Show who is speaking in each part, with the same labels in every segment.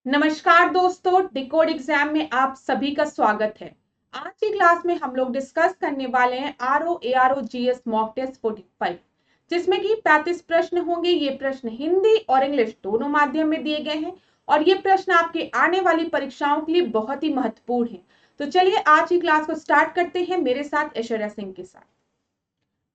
Speaker 1: नमस्कार दोस्तों, decode exam में आप सभी का स्वागत है। आज की क्लास में हम लोग डिस्कस करने वाले हैं RO ARO GS mock test 45, जिसमें कि 35 प्रश्न होंगे। ये प्रश्न हिंदी और इंग्लिश दोनों माध्यम में दिए गए हैं और ये प्रश्न आपके आने वाली परीक्षाओं के लिए बहुत ही महत्वपूर्ण है। तो चलिए आज की क्लास को स्टार्ट करते हैं मेरे साथ ऐश्वर्या सिंह के साथ।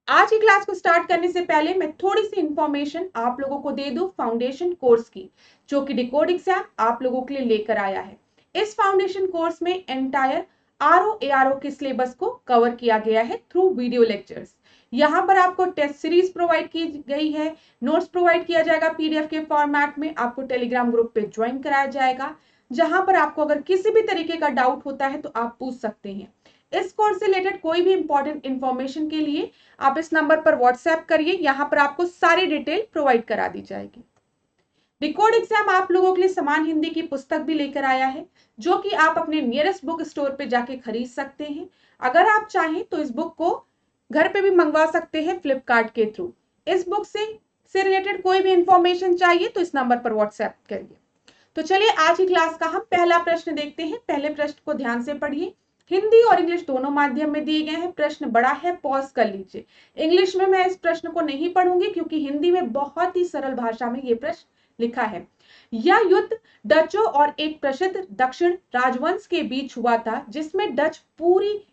Speaker 1: आज की क्लास को स्टार्ट करने से पहले मैं थोड़ी सी इंफॉर्मेशन आप लोगों को दे दूं फाउंडेशन कोर्स की, जो कि डिकोड एग्जाम आप लोगों के लिए लेकर आया है। इस फाउंडेशन कोर्स में एंटायर आरओ एआरओ के सिलेबस को कवर किया गया है थ्रू वीडियो लेक्चर्स। यहाँ पर आपको टेस्ट सीरीज प्रोवाइड की गई है, नोट्स प्रोवाइड किया जाएगा पीडीएफ के फॉर्मेट में, आपको टेलीग्राम ग्रुप पे ज्वाइन कराया जाएगा, जहां पर आपको अगर किसी भी तरीके का डाउट होता है तो आप पूछ सकते हैं। इस कोर्स से रिलेटेड कोई भी इंपॉर्टेंट इंफॉर्मेशन के लिए आप इस नंबर पर व्हाट्सएप करिए, यहाँ पर आपको सारी डिटेल प्रोवाइड करा दी जाएगी। डिकोड एग्जाम आप लोगों के लिए समान हिंदी की पुस्तक भी लेकर आया है, जो कि आप अपने नियरेस्ट बुक स्टोर पे जाके खरीद सकते हैं। अगर आप चाहें तो इस बुक को घर पे भी मंगवा सकते हैं फ्लिपकार्ट के थ्रू। इस बुक से रिलेटेड कोई भी इंफॉर्मेशन चाहिए तो इस नंबर पर व्हाट्सएप करिए। तो चलिए आज की क्लास का हम पहला प्रश्न देखते हैं। पहले प्रश्न को ध्यान से पढ़िए। हिंदी और इंग्लिश दोनों माध्यम में दिए गए हैं। प्रश्न बड़ा है, पॉज कर लीजिए। इंग्लिश में मैं इस प्रश्न को नहीं पढ़ूंगी क्योंकि हिंदी में बहुत ही सरल भाषा में ये प्रश्न लिखा है। यह युद्ध डचों और एक प्रसिद्ध दक्षिण राजवंश के बीच हुआ था, जिसमें डच बुरी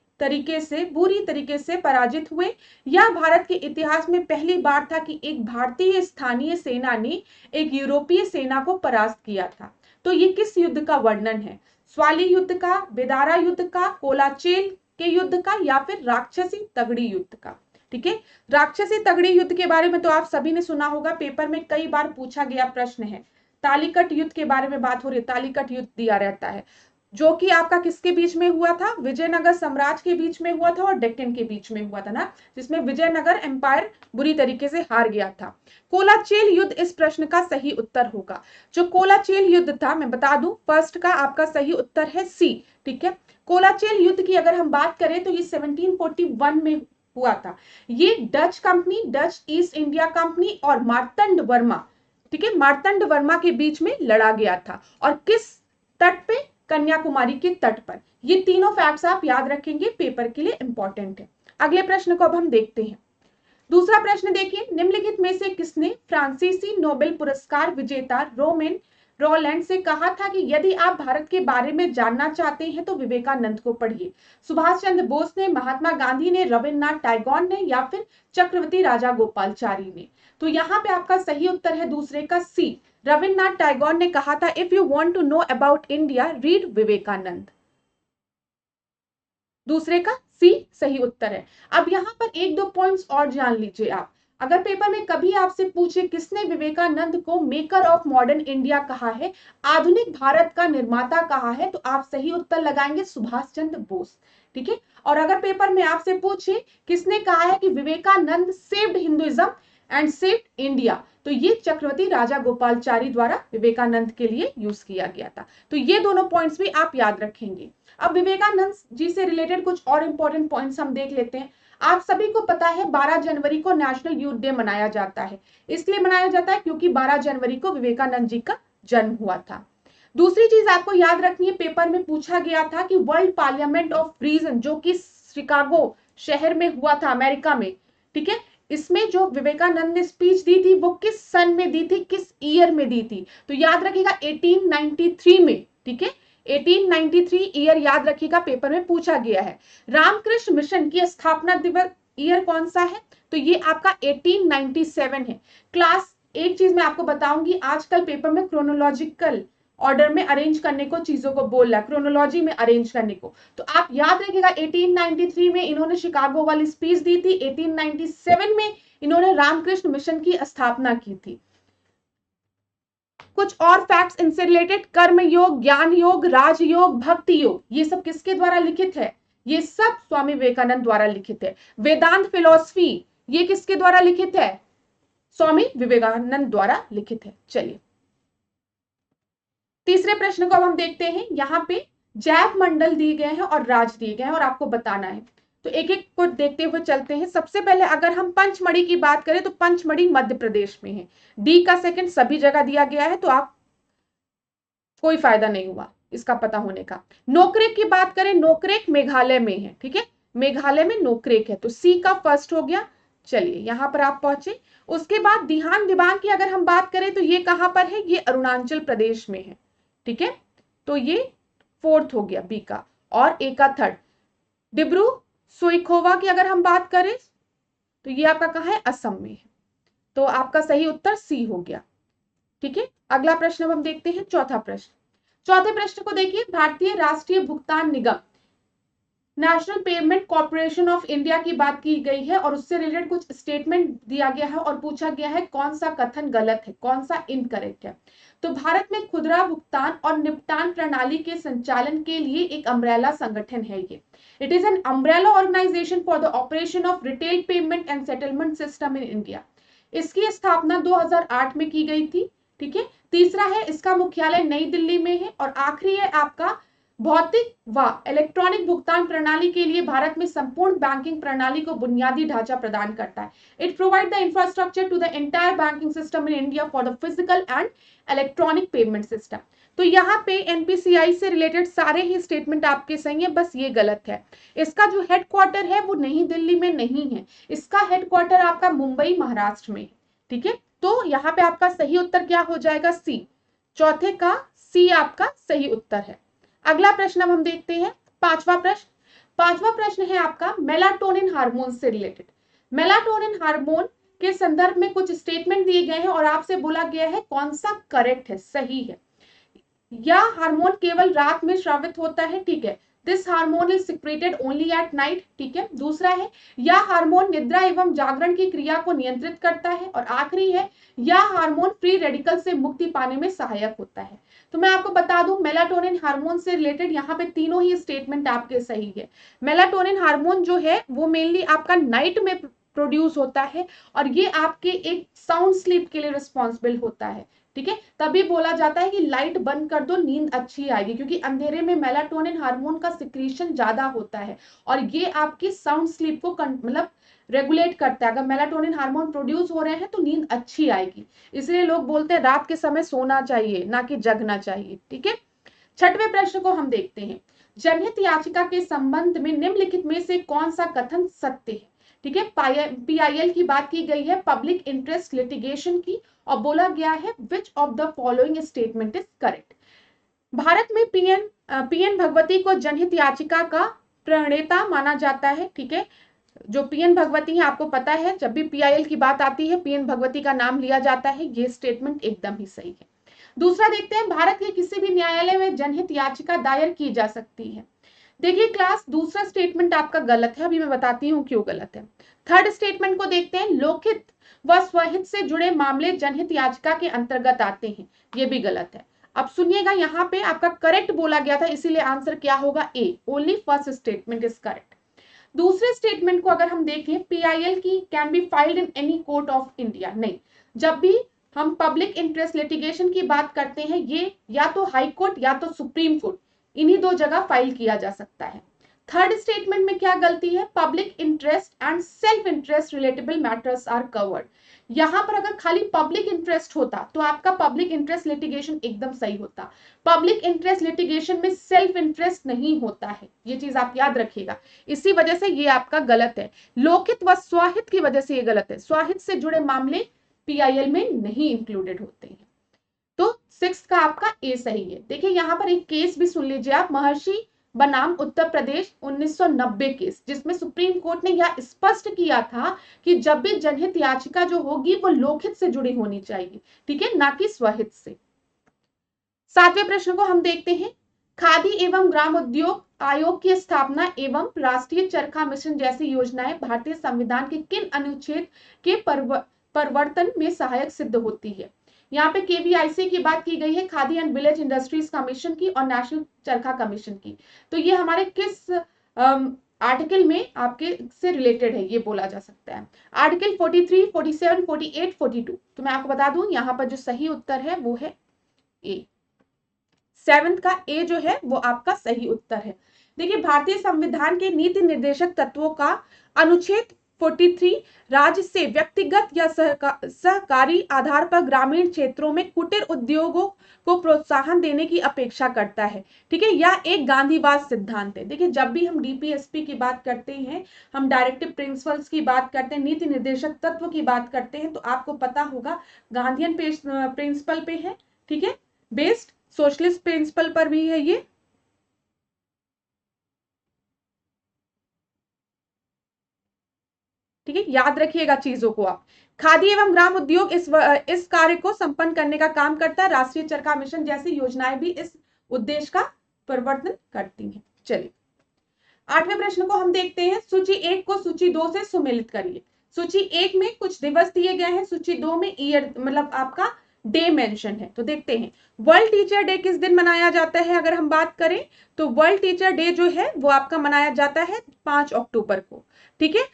Speaker 1: तरीके से पराजित हुए। यह भारत के इतिहास में पहली बार था कि एक भारतीय स्थानीय सेना ने एक यूरोपीय सेना को परास्त किया था। तो ये किस युद्ध का वर्णन है? स्वाली युद्ध का, बेदारा युद्ध का, कोलाचेल के युद्ध का, या फिर राक्षसी तगड़ी युद्ध का? ठीक है, राक्षसी तगड़ी युद्ध के बारे में तो आप सभी ने सुना होगा, पेपर में कई बार पूछा गया प्रश्न है। तालिकट युद्ध के बारे में बात हो रही है, तालिकट युद्ध दिया रहता है, जो कि आपका किसके बीच में हुआ था? विजयनगर साम्राज्य के बीच में हुआ था और डेक्कन के बीच में हुआ था ना, जिसमें विजयनगर एम्पायर बुरी तरीके से हार गया था। कोलाचेल युद्ध इस प्रश्न का सही उत्तर होगा। जो कोलाचेल युद्ध था, मैं बता दूं, फर्स्ट का आपका सही उत्तर है सी। ठीक है, कोलाचेल युद्ध की अगर हम बात करें तो ये 1741 में हुआ था। ये Dutch company, Dutch east India company और मार्तंड वर्मा, ठीक है, मार्तंड वर्मा के बीच में लड़ा गया था। और किस तट पे? कन्याकुमारी के तट पर। ये तीनों फैक्ट्स आप याद रखेंगे, पेपर के लिए इंपॉर्टेंट है। अगले प्रश्न को अब हम देखते हैं। दूसरा प्रश्न देखिए, निम्नलिखित में से किसने फ्रांसीसी नोबेल पुरस्कार विजेता रोमेन रॉलैंड से कहा था कि यदि आप भारत के बारे में जानना चाहते हैं तो विवेकानंद को पढ़िए? सुभाष चंद्र बोस ने, महात्मा गांधी ने, रविन्द्रनाथ टैगोर ने, या फिर चक्रवर्ती राजा गोपालचारी ने? तो यहाँ पे आपका सही उत्तर है दूसरे का सी। रविन्द्रनाथ टैगोर ने कहा था, if you want to know about India read Vivekananda. दूसरे का सी सही उत्तर है। अब यहाँ पर एक दो पॉइंट्स और जान लीजिए आप। अगर पेपर में कभी आपसे पूछे किसने विवेकानंद को मेकर ऑफ मॉडर्न इंडिया कहा है, आधुनिक भारत का निर्माता कहा है, तो आप सही उत्तर लगाएंगे सुभाष चंद्र बोस। ठीक है, और अगर पेपर में आपसे पूछे किसने कहा है कि Vivekananda saved Hinduism and saved India, तो ये चक्रवर्ती राजा गोपालचारी द्वारा विवेकानंद के लिए यूज किया गया था। तो ये दोनों पॉइंट्स भी आप याद रखेंगे। अब विवेकानंद जी से रिलेटेड कुछ और इंपॉर्टेंट पॉइंट्स हम देख लेते हैं। आप सभी को पता है 12 जनवरी को नेशनल यूथ डे मनाया जाता है। इसलिए मनाया जाता है क्योंकि 12 जनवरी को विवेकानंद जी का जन्म हुआ था। दूसरी चीज आपको याद रखनी है, पेपर में पूछा गया था कि वर्ल्ड पार्लियामेंट ऑफ रीजन, जो कि शिकागो शहर में हुआ था अमेरिका में, ठीक है, इसमें जो विवेकानंद ने स्पीच दी थी वो किस सन में दी थी, किस ईयर में दी थी? तो याद रखिएगा 1893 में। ठीक है, 1893 ईयर याद रखिएगा, पेपर में पूछा गया है। रामकृष्ण मिशन की स्थापना दिवस ईयर कौन सा है? तो ये आपका 1897 है। क्लास एक चीज मैं आपको बताऊंगी, आजकल पेपर में क्रोनोलॉजिकल ऑर्डर में अरेंज करने को चीजों को बोल रहा है, क्रोनोलॉजी में अरेंज करने को। तो आप याद रखिएगा 1893 में इन्होंने शिकागो वाली स्पीच दी थी, 1897 में इन्होंने रामकृष्ण मिशन की स्थापना की थी। कुछ और फैक्ट्स इनसे रिलेटेड, कर्म योग, ज्ञान योग, राजयोग, भक्ति योग, ये सब किसके द्वारा लिखित है? ये सब स्वामी विवेकानंद द्वारा लिखित है। वेदांत फिलॉसफी, ये किसके द्वारा लिखित है? स्वामी विवेकानंद द्वारा लिखित है। चलिए तीसरे प्रश्न को अब हम देखते हैं। यहाँ पे जैव मंडल दिए गए हैं और राज्य दिए गए हैं और आपको बताना है, तो एक एक को देखते हुए चलते हैं। सबसे पहले अगर हम पंचमढ़ी की बात करें तो पंचमढ़ी मध्य प्रदेश में है। डी का सेकंड सभी जगह दिया गया है, तो आप कोई फायदा नहीं हुआ इसका पता होने का। नोकरेक की बात करें, नोकरेक मेघालय में है, ठीक है, मेघालय में नोकरेक है, तो सी का फर्स्ट हो गया। चलिए यहां पर आप पहुंचे। उसके बाद दिहान दिबांग की अगर हम बात करें तो ये कहां पर है, ये अरुणाचल प्रदेश में है, ठीक है, तो ये फोर्थ हो गया बी का, और ए का थर्ड। डिब्रू सुइखोवा की अगर हम बात करें तो ये आपका कहां है, असम में है, तो आपका सही उत्तर सी हो गया, ठीक है। अगला प्रश्न अब हम देखते हैं, चौथा प्रश्न। चौथे प्रश्न को देखिए, भारतीय राष्ट्रीय भुगतान निगम national payment corporation of India की बात की गई है और उससे रिलेटेड कुछ स्टेटमेंट दिया गया है और पूछा गया है कौन सा कथन गलत है, कौन सा इनकरेक्ट है। तो भारत में खुदरा भुगतान और निपटान प्रणाली के संचालन के लिए एक अम्ब्रेला संगठन है ये। It is an umbrella organisation for the operation of retail payment and settlement system in India. इसकी स्थापना 2008 में की गई थी, ठीक है। तीसरा है, इसका मुख्यालय नई दिल्ली में है, और आखिरी है आपका भौतिक व इलेक्ट्रॉनिक भुगतान प्रणाली के लिए भारत में संपूर्ण बैंकिंग प्रणाली को बुनियादी ढांचा प्रदान करता है। It provide the infrastructure to the entire banking system in India for the physical and electronic payment system. तो यहाँ पे एनपीसीआई से रिलेटेड सारे ही स्टेटमेंट आपके सही है, बस ये गलत है। इसका जो हेडक्वार्टर है वो नई दिल्ली में नहीं है, इसका हेडक्वार्टर आपका मुंबई महाराष्ट्र में है, ठीक है। तो यहाँ पे आपका सही उत्तर क्या हो जाएगा, सी। चौथे का सी आपका सही उत्तर है। अगला प्रश्न अब हम देखते हैं, पांचवा प्रश्न। पांचवा प्रश्न है आपका मेलाटोनिन हार्मोन से रिलेटेड। मेलाटोनिन हार्मोन के संदर्भ में कुछ स्टेटमेंट दिए गए हैं और आपसे बोला गया है कौन सा करेक्ट है, सही है। यह हार्मोन केवल रात में स्रावित होता है, ठीक है, this hormone is secreted only at night, ठीक है। दूसरा है, यह हार्मोन निद्रा एवं जागरण की क्रिया को नियंत्रित करता है, और आखिरी है, यह हार्मोन फ्री रेडिकल से मुक्ति पाने में सहायक होता है। तो मैं आपको बता दूं, मेलाटोनिन हार्मोन से रिलेटेड यहाँ पे तीनों ही स्टेटमेंट आपके सही है। मेलाटोनिन हार्मोन जो है वो मेनली आपका नाइट में प्रोड्यूस होता है, और ये आपके एक साउंड स्लीप के लिए रिस्पॉन्सिबल होता है, ठीक है। तभी बोला जाता है कि लाइट बंद कर दो, नींद अच्छी आएगी, क्योंकि अंधेरे में मेलाटोनिन हार्मोन का सिक्रीशन ज्यादा होता है और ये आपकी साउंड स्लीप को मतलब रेगुलेट करता है। अगर मेलाटोनिन हार्मोन प्रोड्यूस हो रहे हैं तो नींद अच्छी आएगी, इसलिए लोग बोलते हैं रात के समय सोना चाहिए, ना कि जगना चाहिए, ठीक है। छठवें प्रश्न को हम देखते हैं, जनहित याचिका के संबंध में निम्नलिखित में से कौन सा कथन सत्य है, ठीक है। पीआईएल की बात की गई है, पब्लिक इंटरेस्ट लिटिगेशन की, और बोला गया है विच of the following statement is correct. Bharat में पीएन भगवती को जनहित याचिका का प्रणेता माना जाता है, ठीक है। जो पीएन भगवती है आपको पता है, जब भी पीआईएल की बात आती है पीएन भगवती का नाम लिया जाता है, ये स्टेटमेंट एकदम ही सही है। दूसरा देखते हैं, भारत के किसी भी न्यायालय में जनहित याचिका दायर की जा सकती है। देखिए क्लास, दूसरा स्टेटमेंट आपका गलत है, अभी मैं बताती हूँ क्यों गलत है। थर्ड स्टेटमेंट को देखते हैं, लोकहित व स्वहित से जुड़े मामले जनहित याचिका के अंतर्गत आते हैं, ये भी गलत है। अब सुनिएगा, यहाँ पे आपका करेक्ट बोला गया था, इसीलिए आंसर क्या होगा, A, only first statement is correct. दूसरे स्टेटमेंट को अगर हम देखें, पीआईएल की can be filed in any court of India, नहीं। जब भी हम पब्लिक इंटरेस्ट लिटिगेशन की बात करते हैं, ये या तो हाई कोर्ट या तो सुप्रीम कोर्ट, इन्हीं दो जगह फाइल किया जा सकता है। थर्ड स्टेटमेंट में क्या गलती है, public interest and self interest relatable matters are covered. यहां पर अगर खाली पब्लिक इंटरेस्ट होता तो आपका पब्लिक इंटरेस्ट लिटिगेशन एकदम सही होता। पब्लिक इंटरेस्ट लिटिगेशन में सेल्फ इंटरेस्ट नहीं होता है, ये चीज आप याद रखिएगा, इसी वजह से ये आपका गलत है। लोकहित व स्वहित की वजह से ये गलत है, स्वहित से जुड़े मामले पीआईएल में नहीं इंक्लूडेड होते हैं। तो सिक्स का आपका ए सही है। देखिए यहाँ पर एक केस भी सुन लीजिए आप, महर्षि बनाम उत्तर प्रदेश 1990 केस, जिसमें सुप्रीम कोर्ट ने यह स्पष्ट किया था कि जब भी जनहित याचिका जो होगी वो लोकहित से जुड़ी होनी चाहिए, ठीक है, ना कि स्वहित से। सातवें प्रश्न को हम देखते हैं, खादी एवं ग्राम उद्योग आयोग की स्थापना एवं राष्ट्रीय चरखा मिशन जैसी योजनाएं भारतीय संविधान के किन अनुच्छेद के परिवर्तन में सहायक सिद्ध होती है। यहाँ पे केवीआईसी की बात की गई है, khadi and village industries commission की और नेशनल चरखा कमीशन की। तो ये हमारे किस आर्टिकल में आपके से रिलेटेड है, ये बोला जा सकता है। आर्टिकल 43, 47, 48, 42। तो मैं आपको बता दूं, यहाँ पर जो सही उत्तर है वो है ए, 7th का ए जो है वो आपका सही उत्तर है। देखिए, भारतीय संविधान के नीति निर्देशक तत्वों का अनुच्छेद 43 राज्य से व्यक्तिगत या सहकारी आधार पर ग्रामीण क्षेत्रों में कुटीर उद्योगों को प्रोत्साहन देने की अपेक्षा करता है। ठीक है, यह एक गांधीवाद सिद्धांत है। देखिए, जब भी हम डीपीएसपी की बात करते हैं, हम डायरेक्टिव प्रिंसिपल्स की बात करते हैं, नीति निर्देशक तत्व की बात करते हैं, तो आपको पता होगा गांधीयन प्रिंसिपल पे है। ठीक है, बेस्ड सोशलिस्ट प्रिंसिपल पर भी है ये। ठीक है, याद रखिएगा चीजों को आप। खादी एवं ग्राम उद्योग इस कार्य को संपन्न करने का काम करता है। राष्ट्रीय चरखा मिशन जैसी योजनाएं भी इस उद्देश्य का प्रवर्तन करती हैं। चलिए, 8वें प्रश्न को हम देखते हैं। सूची 1 को सूची 2 से सुमेलित करिए। सूची 1 में कुछ दिवस दिए गए हैं, सूची 2 में ईयर मतलब आपका डे मेंशन है। तो देखते हैं, वर्ल्ड टीचर डे किस दिन मनाया जाता है। अगर हम बात करें तो वर्ल्ड टीचर डे जो है वो आपका मनाया जाता है 5 अक्टूबर को। ठीक है,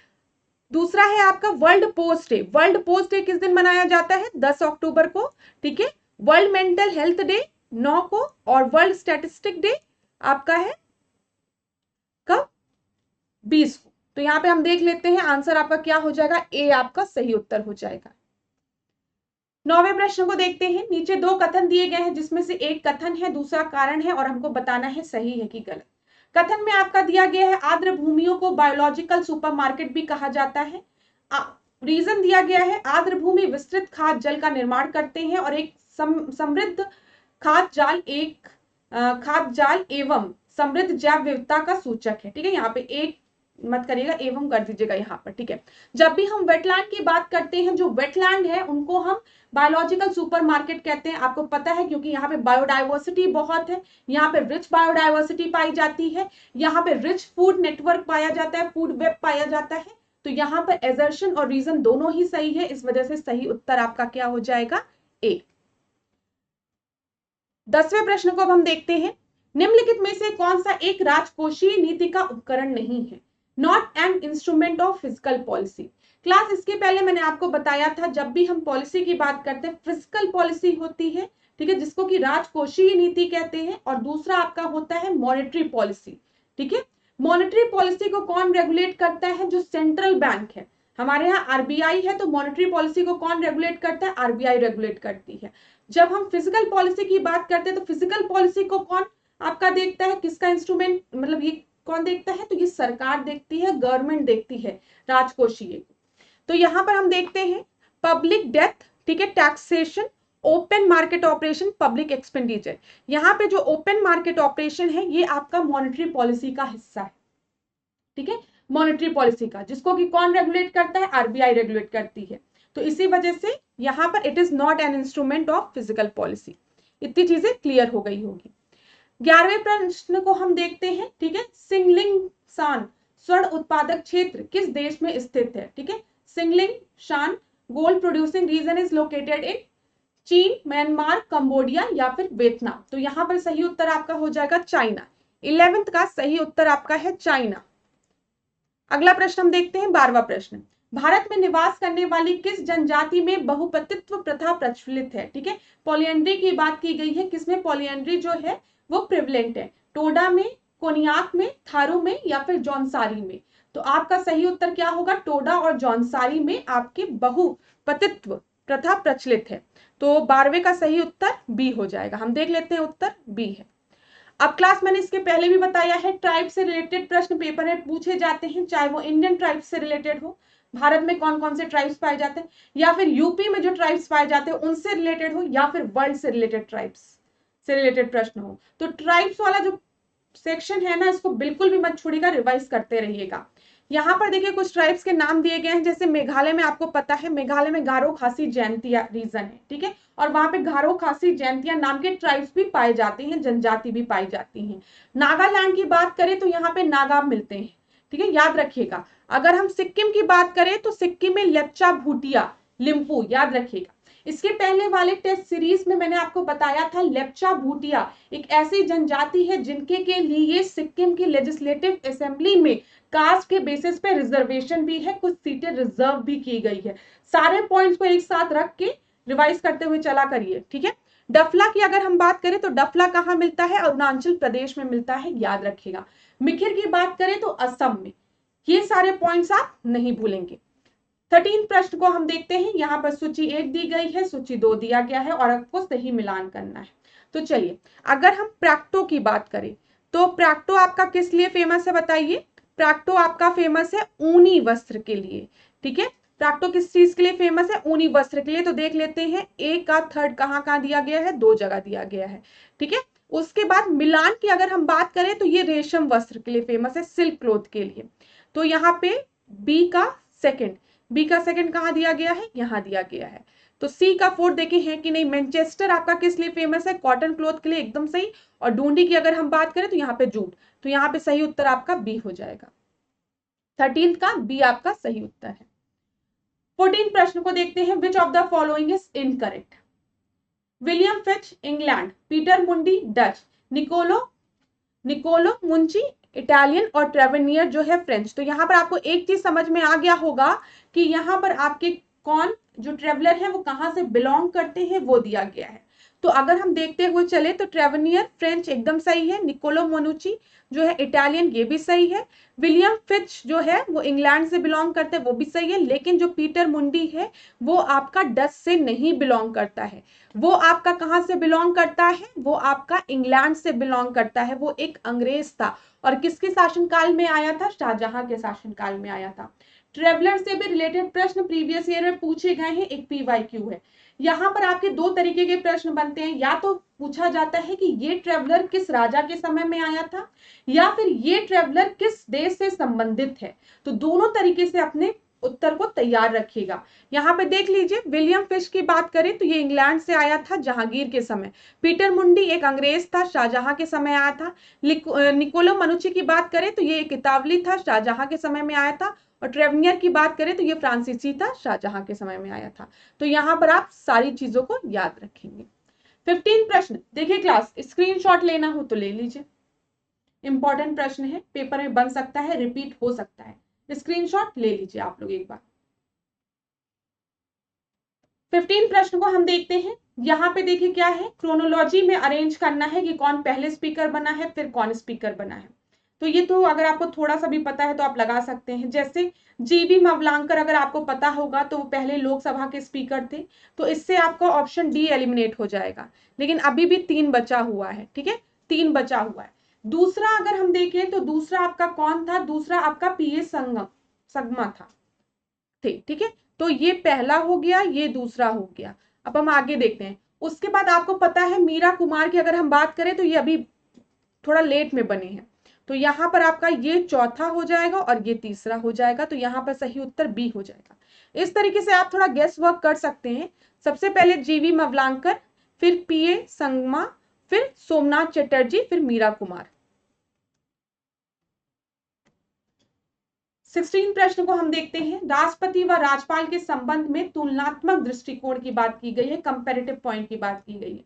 Speaker 1: दूसरा है आपका world post day. World post day किस दिन मनाया जाता है? 10 अक्टूबर को। ठीक है, वर्ल्ड मेंटल हेल्थ डे 9 को, और वर्ल्ड स्टैटिस्टिक डे आपका है कब? 20 को। तो यहाँ पे हम देख लेते हैं आंसर आपका क्या हो जाएगा, ए आपका सही उत्तर हो जाएगा। 9वें प्रश्न को देखते हैं। नीचे 2 कथन दिए गए हैं, जिसमें से एक कथन है, दूसरा कारण है, और हमको बताना है सही है कि गलत। कथन में आपका दिया गया है आर्द्र भूमियों को बायोलॉजिकल सुपरमार्केट भी कहा जाता है। रीजन दिया गया है आर्द्र भूमि विस्तृत खाद्य जल का निर्माण करते हैं और एक समृद्ध खाद्य जाल एवं समृद्ध जैव विविधता का सूचक है। ठीक है, यहाँ पे एक मत करिएगा, एवं कर दीजिएगा यहाँ पर। ठीक है, जब भी हम वेटलैंड की बात करते हैं, जो वेटलैंड है उनको हम बायोलॉजिकल सुपरमार्केट कहते हैं। आपको पता है, क्योंकि यहाँ पे बायोडाइवर्सिटी बहुत है, यहाँ पे रिच बायोडाइवर्सिटी पाई जाती है, यहाँ पे रिच फूड नेटवर्क पाया जाता है, फूड वेब पाया जाता है। तो यहाँ पर एजर्शन और रीजन दोनों ही सही है, इस वजह से सही उत्तर आपका क्या हो जाएगा, ए। 10वें प्रश्न को अब हम देखते हैं। निम्नलिखित में से कौन सा एक राजकोषीय नीति का उपकरण नहीं है? Not an instrument of physical policy. Class, इसके पहले मैंने आपको बताया था, जब भी हम पॉलिसी की बात करते हैं, फिजिकल पॉलिसी होती है, ठीक है, जिसको कि राजकोषीय नीति कहते हैं, और दूसरा आपका होता है मॉनेटरी पॉलिसी। ठीक है, मॉनेटरी पॉलिसी को कौन रेगुलेट करता है? जो सेंट्रल बैंक है, हमारे यहाँ आरबीआई है, तो मॉनेटरी पॉलिसी को कौन रेगुलेट करता है? आरबीआई रेगुलेट करती है। जब हम फिजिकल पॉलिसी की बात करते हैं, तो फिजिकल पॉलिसी को कौन आपका देखता है? किसका इंस्ट्रूमेंट, मतलब ये कौन देखता है? तो ये सरकार देखती है, गवर्नमेंट देखती है राजकोषीय। तो यहां पर हम देखते हैं पब्लिक डेथ, ठीक है, taxation, open market operation, public expenditure. यहाँ पे जो ओपन मार्केट ऑपरेशन है ये आपका मॉनेटरी पॉलिसी का हिस्सा है। ठीक है, मॉनेटरी पॉलिसी का, जिसको कि कौन रेगुलेट करता है? आरबीआई रेगुलेट करती है। तो इसी वजह से यहां पर it is not an instrument of physical policy. इतनी चीजें क्लियर हो गई होगी। 11वें प्रश्न को हम देखते हैं। ठीक है, सिंगलिंग सान स्वर्ण उत्पादक क्षेत्र किस देश में स्थित है? ठीक है, सिंगलिंग शान gold producing region is located in चीन, म्यांमार, कंबोडिया या फिर वियतनाम। तो यहां पर सही उत्तर आपका हो जाएगा चाइना। 11th का सही उत्तर आपका है चाइना। अगला प्रश्न हम देखते हैं, 12वां प्रश्न। भारत में निवास करने वाली किस जनजाति में बहुपतित्व प्रथा प्रचलित है? ठीक है, पॉलिएंड्री की बात की गई है, किसमें पॉलिएंड्री जो है वो प्रिवलेंट है? टोडा में, कोनियाक में, थारू में या फिर जौनसारी में? तो आपका सही उत्तर क्या होगा? टोडा और जौनसारी में आपके बहुपतित्व प्रथा प्रचलित है। तो 12वें का सही उत्तर बी हो जाएगा। हम देख लेते हैं, उत्तर बी है। अब क्लास, मैंने इसके पहले भी बताया है, ट्राइब से रिलेटेड प्रश्न पेपर में पूछे जाते हैं, चाहे वो इंडियन ट्राइब से रिलेटेड हो, भारत में कौन कौन से ट्राइब्स पाए जाते हैं, या फिर यूपी में जो ट्राइब्स पाए जाते हैं उनसे रिलेटेड हो, या फिर वर्ल्ड से रिलेटेड ट्राइब्स से रिलेटेड प्रश्न हो। तो ट्राइब्स वाला जो सेक्शन है ना, इसको बिल्कुल भी मत छोड़िएगा, रिवाइज करते रहिएगा। यहाँ पर देखिए कुछ ट्राइब्स के नाम दिए गए हैं, जैसे मेघालय में आपको पता है, मेघालय में गारो खासी जयंतिया रीजन है। ठीक है, और वहां पे गारो खासी जयंतिया नाम के ट्राइब्स भी पाए जाते हैं, जनजाति भी पाई जाती हैं। नागालैंड की बात करें तो यहाँ पे नागा मिलते हैं। ठीक है, याद रखिएगा। अगर हम सिक्किम की बात करें तो सिक्किम में लेप्चा भूटिया लिम्पू, याद रखिएगा। इसके पहले वाले टेस्ट सीरीज में मैंने आपको बताया था, लेप्चा भूटिया एक ऐसी जनजाति है जिनके के लिए सिक्किम की लेजिस्लेटिव असेंबली में कास्ट के बेसिस पे रिजर्वेशन भी है, कुछ सीटें रिजर्व भी की गई है। सारे पॉइंट्स को एक साथ रख के रिवाइज करते हुए चला करिए। ठीक है, डफला की अगर हम बात करें तो डफला कहाँ मिलता है? अरुणाचल प्रदेश में मिलता है, याद रखिएगा। मिखिर की बात करें तो असम में, ये सारे पॉइंट्स आप नहीं भूलेंगे। 13 प्रश्न को हम देखते हैं। यहाँ पर सूची 1 दी गई है, सूची 2 दिया गया है और आपको सही मिलान करना है। तो चलिए, अगर हम प्रैक्टो की बात करें तो प्रैक्टो आपका किस लिए फेमस है बताइए। प्रैक्टो आपका फेमस है ऊनी वस्त्र के लिए। ठीक है, प्रैक्टो किस चीज के लिए फेमस है? ऊनी वस्त्र के लिए। तो देख लेते हैं ए का थर्ड कहाँ कहाँ दिया गया है, 2 जगह दिया गया है। ठीक है, उसके बाद मिलान की अगर हम बात करें तो ये रेशम वस्त्र के लिए फेमस है, सिल्क क्लोथ के लिए। तो यहाँ पे बी का सेकंड कहाँ दिया गया है, यहाँ दिया गया है। तो सी का फोर्थ देखे हैं कि नहीं, मैनचेस्टर आपका किस लिए फेमस है? कॉटन क्लॉथ के लिए, एकदम सही। और डूंडी की अगर हम बात करें तो यहाँ पे जूट। तो यहाँ पे सही उत्तर आपका बी हो जाएगा। 13 का बी आपका सही उत्तर है। 14 प्रश्न को देखते हैं। विच of the following is incorrect? William Fitch England, Peter मुंडी डच, निकोलो मुंची इटालियन और ट्रेवेनियर जो है फ्रेंच। तो यहाँ पर आपको एक चीज समझ में आ गया होगा कि यहाँ पर आपके कौन जो ट्रेवलर है वो कहाँ से बिलोंग करते हैं वो दिया गया है। तो अगर हम देखते हुए चले तो ट्रेवेनियर फ्रेंच एकदम सही है, निकोलो मोनुची जो है इटालियन ये भी सही है, विलियम फिच जो है वो इंग्लैंड से बिलोंग करते हैं वो भी सही है, लेकिन जो पीटर मुंडी है वो आपका डच से नहीं बिलोंग करता है। वो आपका कहाँ से बिलोंग करता है? वो आपका इंग्लैंड से बिलोंग करता है। वो एक अंग्रेज था और किसके शासनकाल में आया था? शाहजहां के शासनकाल में आया था। ट्रेवलर से भी रिलेटेड प्रश्न प्रीवियस ईयर में पूछे गए हैं, एक पीवाईक्यू है। यहाँ पर आपके 2 तरीके के प्रश्न बनते हैं, या तो पूछा जाता है कि ये ट्रेवलर किस राजा के समय में आया था, या फिर ये ट्रेवलर किस देश से संबंधित है। तो दोनों तरीके से अपने उत्तर को तैयार रखिएगा। यहाँ पे देख लीजिए, विलियम फिश की बात करें तो ये इंग्लैंड से आया था जहांगीर के समय। पीटर मुंडी एक अंग्रेज था, शाहजहां के समय आया था। निकोलो मनुची की बात करें तो ये एक इतावली था, शाहजहां के समय में आया था। और ट्रेवनियर की बात करें तो ये फ्रांसीसी था, शाहजहां के समय में आया था। तो यहाँ पर आप सारी चीजों को याद रखेंगे। 15 प्रश्न देखिए क्लास, स्क्रीनशॉट लेना हो तो ले लीजिए। इंपॉर्टेंट प्रश्न है, पेपर में बन सकता है, रिपीट हो सकता है। स्क्रीनशॉट ले लीजिए आप लोग एक बार। 15 प्रश्न को हम देखते हैं। यहाँ पे देखिए क्या है, क्रोनोलॉजी में अरेंज करना है कि कौन पहले स्पीकर बना है फिर कौन स्पीकर बना है। तो ये तो अगर आपको थोड़ा सा भी पता है तो आप लगा सकते हैं। जैसे जीवी मवलांकर अगर आपको पता होगा तो वो पहले लोकसभा के स्पीकर थे, तो इससे आपका ऑप्शन डी एलिमिनेट हो जाएगा। लेकिन अभी भी 3 बचा हुआ है। ठीक है, 3 बचा हुआ है। दूसरा अगर हम देखें तो दूसरा आपका कौन था? दूसरा आपका पीए संगमा था। ठीक है, तो ये पहला हो गया, ये दूसरा हो गया। अब हम आगे देखते हैं। उसके बाद आपको पता है मीरा कुमार की अगर हम बात करें तो ये अभी थोड़ा लेट में बने हैं। तो यहाँ पर आपका ये चौथा हो जाएगा और ये तीसरा हो जाएगा। तो यहाँ पर सही उत्तर बी हो जाएगा। इस तरीके से आप थोड़ा गेस वर्क कर सकते हैं। सबसे पहले जीवी मवलांकर, फिर पीए संगमा, फिर सोमनाथ चटर्जी, फिर मीरा कुमार। 16 प्रश्न को हम देखते हैं। राष्ट्रपति व राज्यपाल के संबंध में तुलनात्मक दृष्टिकोण की बात की गई है, कंपैरेटिव पॉइंट की बात की गई है।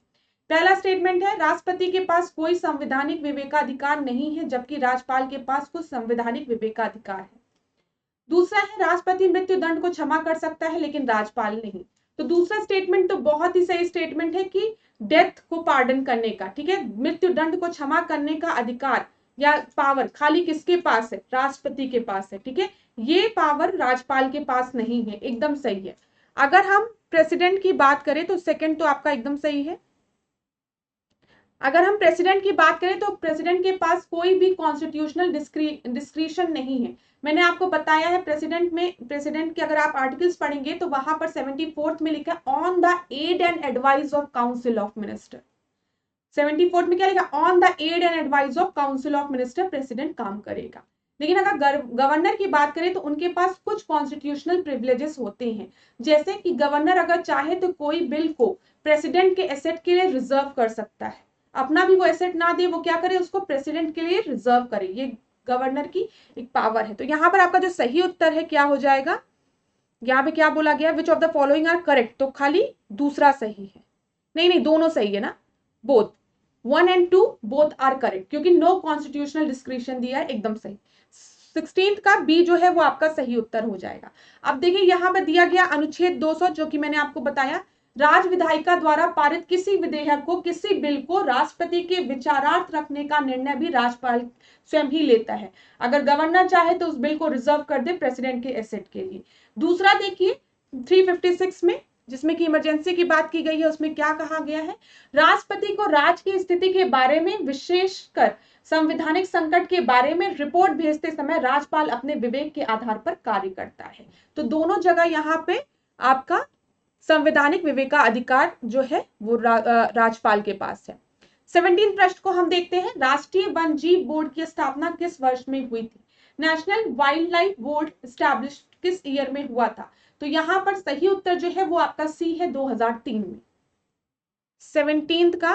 Speaker 1: पहला स्टेटमेंट है, राष्ट्रपति के पास कोई संवैधानिक विवेकाधिकार नहीं है जबकि राज्यपाल के पास कुछ संवैधानिक विवेकाधिकार है। दूसरा है, राष्ट्रपति मृत्यु दंड को क्षमा कर सकता है लेकिन राज्यपाल नहीं। तो दूसरा स्टेटमेंट तो बहुत ही सही स्टेटमेंट है कि डेथ को पार्डन करने का, ठीक है, मृत्यु दंड को क्षमा करने का अधिकार या पावर खाली किसके पास है? राष्ट्रपति के पास है। ठीक है, ये पावर राज्यपाल के पास नहीं है, एकदम सही है। अगर हम प्रेसिडेंट की बात करें तो सेकंड तो आपका एकदम सही है। अगर हम प्रेसिडेंट की बात करें तो प्रेसिडेंट के पास कोई भी कॉन्स्टिट्यूशनल डिस्क्रिशन नहीं है। मैंने आपको बताया है प्रेसिडेंट के अगर आप आर्टिकल्स पढ़ेंगे तो वहां पर 74th में लिखा है on the aid and advice of council of minister. 74th में क्या लिखा? On the aid and advice of council of minister president काम करेगा। लेकिन अगर गवर्नर की बात करें तो उनके पास कुछ कॉन्स्टिट्यूशनल प्रिविलेजेस होते हैं। जैसे कि गवर्नर अगर चाहे तो कोई बिल को प्रेसिडेंट के एसेट के लिए रिजर्व कर सकता है। अपना भी वो एसेट ना दे, वो क्या करे, उसको प्रेसिडेंट के लिए रिजर्व करे। ये गवर्नर की एक पावर है। तो यहाँ पर आपका जो सही उत्तर है क्या हो जाएगा? यहाँ पे क्या बोला गया? Which of the following are correct. तो खाली दूसरा सही है। नहीं, दोनों सही है ना, both 1 and 2 both are correct, क्योंकि नो कॉन्स्टिट्यूशनल डिस्क्रिप्शन दिया है, एकदम सही। 16th का बी जो है वो आपका सही उत्तर हो जाएगा। अब देखिए यहाँ पे दिया गया अनुच्छेद 200, जो कि मैंने आपको बताया राज्य विधायिका द्वारा पारित किसी विधेयक को, किसी बिल को राष्ट्रपति के विचारार्थ रखने का निर्णय भी राज्यपाल स्वयं ही लेता है। अगर गवर्नर चाहे तो उस बिल को रिजर्व कर दे प्रेसिडेंट के एसेट के लिए। दूसरा देखिए 356 में, जिसमें कि इमरजेंसी की बात की गई है, उसमें क्या कहा गया है, राष्ट्रपति को राज्य की स्थिति के बारे में, विशेषकर संवैधानिक संकट के बारे में रिपोर्ट भेजते समय राज्यपाल अपने विवेक के आधार पर कार्य करता है। तो दोनों जगह यहाँ पे आपका संवैधानिक विवेकाधिकार जो है वो राज्यपाल के पास है। 17 प्रश्न को हम देखते हैं, राष्ट्रीय वन जीव बोर्ड की स्थापना किस वर्ष में हुई थी? National wild life board establish किस ईयर में हुआ था? तो यहां पर सही उत्तर जो है वो आपका सी है, 2003 में। 17 का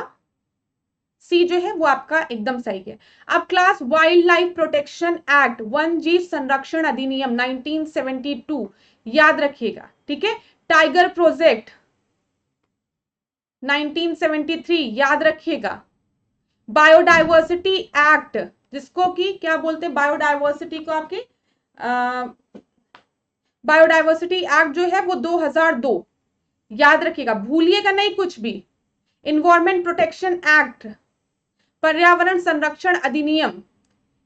Speaker 1: सी जो है वो आपका एकदम सही है। अब class wild life protection act, one जीव संरक्षण अधिनियम 1972 याद रखिएगा, ठीक है। टाइगर प्रोजेक्ट 1973 याद रखिएगा। बायोडाइवर्सिटी एक्ट, जिसको कि क्या बोलते हैं, बायोडाइवर्सिटी को आपके बायोडाइवर्सिटी एक्ट जो है वो 2002 याद रखिएगा, भूलिएगा नहीं कुछ भी। इन्वायरमेंट प्रोटेक्शन एक्ट, पर्यावरण संरक्षण अधिनियम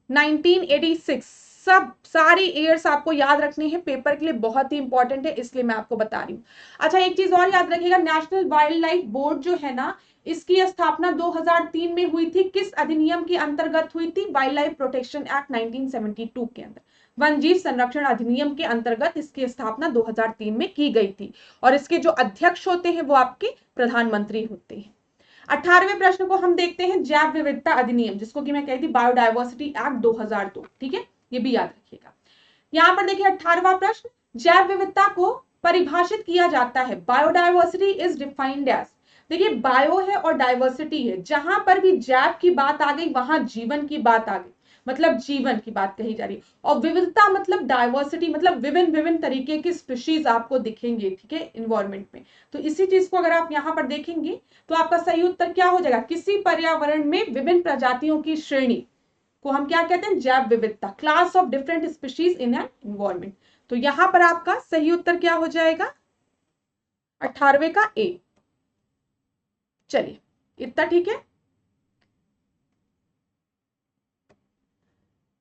Speaker 1: 1986, सब सारी ईयर्स आपको याद रखनी है, पेपर के लिए बहुत ही इंपॉर्टेंट है, इसलिए मैं आपको बता रही हूँ। अच्छा एक चीज और याद रखिएगा, नेशनल वाइल्ड लाइफ बोर्ड जो है ना, इसकी स्थापना 2003 में हुई थी। किस अधिनियम के अंतर्गत हुई थी? वाइल्ड लाइफ प्रोटेक्शन एक्ट 1972 के अंदर, वन जीव संरक्षण अधिनियम के अंतर्गत इसकी स्थापना 2003 में की गई थी। और इसके जो अध्यक्ष होते हैं वो आपके प्रधानमंत्री होते हैं। 18वें प्रश्न को हम देखते हैं, जैव विविधता अधिनियम, जिसको कि मैं कहती बायोडाइवर्सिटी एक्ट 2002, ठीक है, ये भी याद रखिएगा। यहां पर देखिए 18वां प्रश्न, जैव विविधता को परिभाषित किया जाता है, बायोडाइवर्सिटी इज डिफाइंड एज। देखिए बायो है और डाइवर्सिटी है, जहां पर भी जैव की बात आ गई वहां जीवन की बात आ गई, मतलब जीवन की बात कही जा रही है। और विविधता मतलब डाइवर्सिटी, मतलब विभिन्न विभिन्न तरीके की स्पीशीज आपको दिखेंगे, ठीक है, इन्वायरमेंट में। तो इसी चीज को अगर आप यहाँ पर देखेंगे तो आपका सही उत्तर क्या हो जाएगा, किसी पर्यावरण में विभिन्न प्रजातियों की श्रेणी को हम क्या कहते हैं, जैव विविधता, class of different species in an environment. तो यहां पर आपका सही उत्तर क्या हो जाएगा, 18वें का ए। चलिए इतना ठीक है।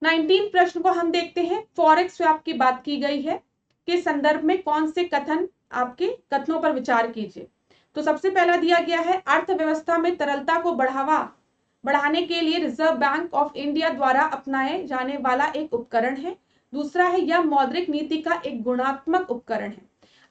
Speaker 1: 19 प्रश्न को हम देखते हैं, फॉरेक्स स्वैप की बात की गई है, के संदर्भ में कौन से कथन, आपके कथनों पर विचार कीजिए। तो सबसे पहला दिया गया है, अर्थव्यवस्था में तरलता को बढ़ाने के लिए रिजर्व बैंक ऑफ इंडिया द्वारा अपनाए जाने वाला एक उपकरण है। दूसरा है, यह मौद्रिक नीति का एक गुणात्मक उपकरण है।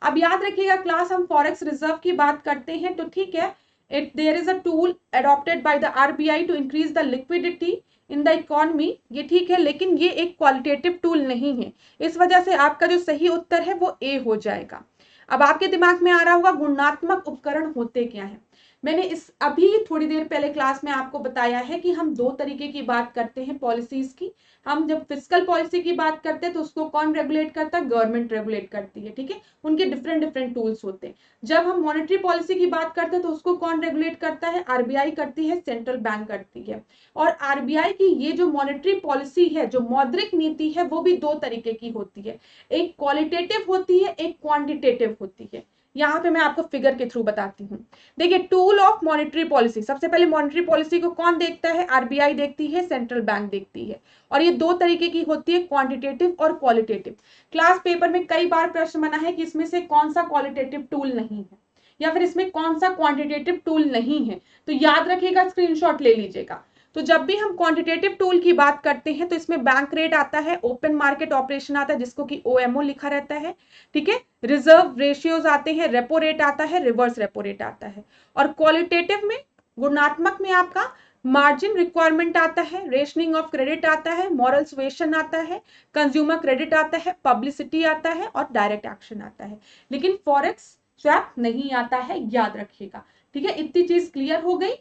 Speaker 1: अब याद रखिएगा क्लास, हम फॉरेक्स रिजर्व की बात करते हैं तो ठीक है, there is a tool adopted by the RBI to increase the liquidity in the economy, ये ठीक है, लेकिन ये एक क्वालिटेटिव टूल नहीं है। इस वजह से आपका जो सही उत्तर है वो ए हो जाएगा। अब आपके दिमाग में आ रहा होगा गुणात्मक उपकरण होते क्या हैं। मैंने इस अभी थोड़ी देर पहले क्लास में आपको बताया है कि हम दो तरीके की बात करते हैं पॉलिसीज की। हम जब फिस्कल पॉलिसी की बात करते हैं तो उसको कौन रेगुलेट करता है, गवर्नमेंट रेगुलेट करती है, ठीक है, उनके डिफरेंट डिफरेंट टूल्स होते हैं। जब हम मॉनेटरी पॉलिसी की बात करते हैं तो उसको कौन रेगुलेट करता है, आरबीआई करती है, सेंट्रल बैंक करती है। और आरबीआई की ये जो मॉनेटरी पॉलिसी है, जो मौद्रिक नीति है, वो भी दो तरीके की होती है, एक क्वालिटेटिव होती है, एक क्वांटिटेटिव होती है। यहाँ पे मैं आपको फिगर के थ्रू बताती हूँ। देखिए टूल ऑफ मॉनेटरी पॉलिसी, सबसे पहले मॉनेटरी पॉलिसी को कौन देखता है, आरबीआई देखती है, सेंट्रल बैंक देखती है। और ये दो तरीके की होती है, क्वांटिटेटिव और क्वालिटेटिव। क्लास पेपर में कई बार प्रश्न बना है कि इसमें से कौन सा क्वालिटेटिव टूल नहीं है या फिर इसमें कौन सा क्वांटिटेटिव टूल नहीं है। तो याद रखिएगा, स्क्रीनशॉट ले लीजिएगा। तो जब भी हम क्वांटिटेटिव टूल की बात करते हैं तो इसमें बैंक रेट आता है, ओपन मार्केट ऑपरेशन आता है जिसको कि ओएमओ लिखा रहता है, ठीक है, रिजर्व रेशियोज आते हैं, रेपो रेट आता है, रिवर्स रेपो रेट आता है। और क्वालिटेटिव में, गुणात्मक में आपका मार्जिन रिक्वायरमेंट आता है, रेशनिंग ऑफ क्रेडिट आता है, मॉरल सुएशन आता है, कंज्यूमर क्रेडिट आता है, पब्लिसिटी आता है और डायरेक्ट एक्शन आता है। लेकिन फॉरेक्स स्वैप नहीं आता है, याद रखिएगा, ठीक है। इतनी चीज क्लियर हो गई।